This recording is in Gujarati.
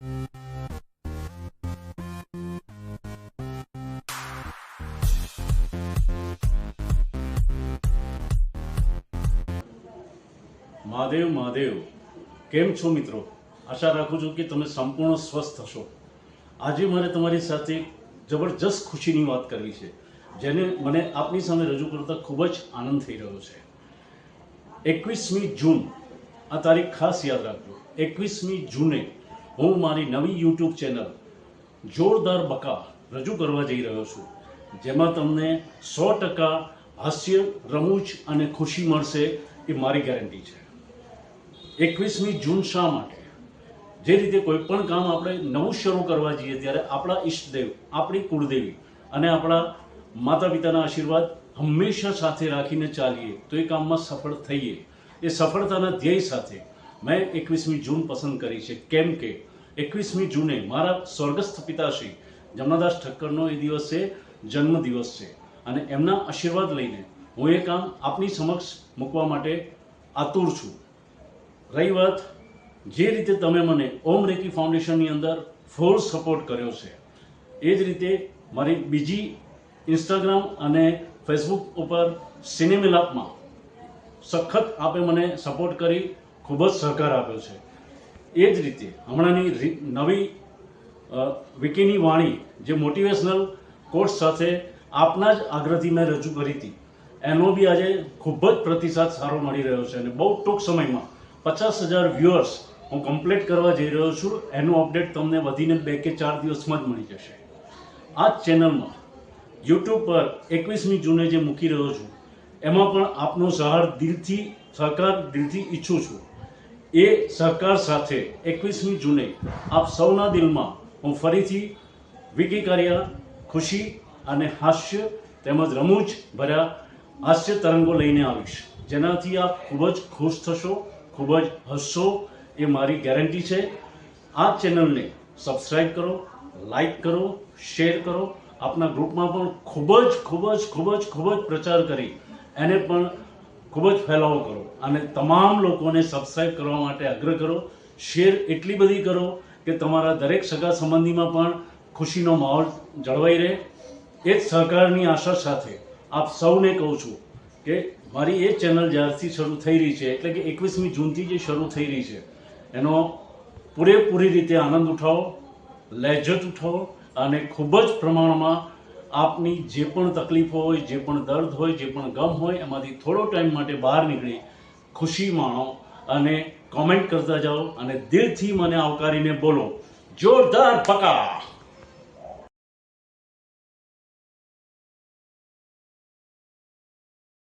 મહાદેવ મહાદેવ, કેમ છો મિત્રો? આશા રાખું છું કે તમે સંપૂર્ણ સ્વસ્થ હશો. આજે મારે તમારી સાથે જબરજસ્ત ખુશીની વાત કરવી છે, જેને મને આપની સામે રજૂ કરતા ખૂબ જ આનંદ થઈ રહ્યો છે. 21મી જૂન, આ તારીખ ખાસ યાદ રાખજો. 21મી જૂને હું મારી નવી યુટ્યુબ ચેનલ જોરદાર બકા રજૂ કરવા જઈ રહ્યો છું, જેમાં તમને 100% હાસ્ય, રમૂજ અને ખુશી મળશે, એ મારી ગેરંટી છે. 21મી જૂન શા માટે? જે રીતે કોઈ પણ કામ આપણે નવું શરૂ કરવા જઈએ ત્યારે આપણા ઈષ્ટદેવ, આપણી કુળદેવી અને આપણા માતા પિતાના આશીર્વાદ હંમેશા સાથે રાખીને ચાલીએ તો એ કામમાં સફળ થઈએ. એ સફળતાના ધ્યેય સાથે મેં 21મી જૂન પસંદ કરી છે. કેમ કે 21મી જૂને મારા સ્વર્ગસ્થ પિતાશ્રી જમનાદાસ ઠક્કરનો એ દિવસે જન્મદિવસ છે અને એમના આશીર્વાદ લઈને હું એ કામ આપની સમક્ષ મૂકવા માટે આતુર છું. રહી વાત, જે રીતે તમે મને ઓમ રેકી ફાઉન્ડેશનની અંદર ફૂલ સપોર્ટ કર્યો છે, એ જ રીતે મારી બીજી ઇન્સ્ટાગ્રામ અને ફેસબુક ઉપર સિનેમિલાપમાં સખત આપે મને સપોર્ટ કરી ખૂબ જ સહકાર આપ્યો છે. એ જ રીતે હમણાંની નવી વિકીની વાણી, જે મોટિવેશનલ કોર્સ સાથે આપના જ આગ્રહથી મેં રજૂ કરી હતી, એનો બી આજે ખૂબ જ પ્રતિસાદ સારો મળી રહ્યો છે અને બહુ ટૂંક સમયમાં 50,000 વ્યુઅર્સ હું કમ્પ્લીટ કરવા જઈ રહ્યો છું. એનું અપડેટ તમને વધીને 2 કે 4 દિવસમાં જ મળી જશે. આ જ ચેનલમાં યુટ્યુબ પર 21મી જૂને જે મૂકી રહ્યો છું, એમાં પણ આપનો સહકાર દિલથી ઈચ્છું છું. એ સહકાર સાથે 21મી જૂને આપ સૌના દિલમાં હું ફરીથી વિકી કારિયા ખુશી અને હાસ્ય તેમજ રમૂજ ભર્યા હાસ્ય તરંગો લઈને આવીશ, જેનાથી આપ ખૂબ જ ખુશ થશો, ખૂબ જ હસશો, એ મારી ગેરંટી છે. આ ચેનલને સબસ્ક્રાઈબ કરો, લાઈક કરો, શેર કરો, આપના ગ્રુપમાં પણ ખૂબ જ પ્રચાર કરી એને પણ ખૂબ જ ફેલાવો કરો અને તમામ લોકોને સબસ્ક્રાઈબ કરવા માટે આગ્રહ કરો. શેર એટલી બધી કરો કે તમારા દરેક સગા સંબંધીમાં પણ ખુશીનો માહોલ જળવાઈ રહે. એ જ સહકારની આશા સાથે આપ સૌને કહું છું કે મારી એ ચેનલ જ્યારથી શરૂ થઈ રહી છે, એટલે કે 21મી જૂનથી જે શરૂ થઈ રહી છે, એનો પૂરેપૂરી રીતે આનંદ ઉઠાવો, લહેજત ઉઠાવો અને ખૂબ જ પ્રમાણમાં આપની જે પણ તકલીફો હોય, જે પણ દર્દ હોય, જે પણ ગમ હોય, એમાંથી થોડો ટાઈમ માટે બહાર નીકળી ખુશી માણો અને કોમેન્ટ કરતા જાઓ અને દિલથી મને આવકારીને બોલો, જોરદાર બકા.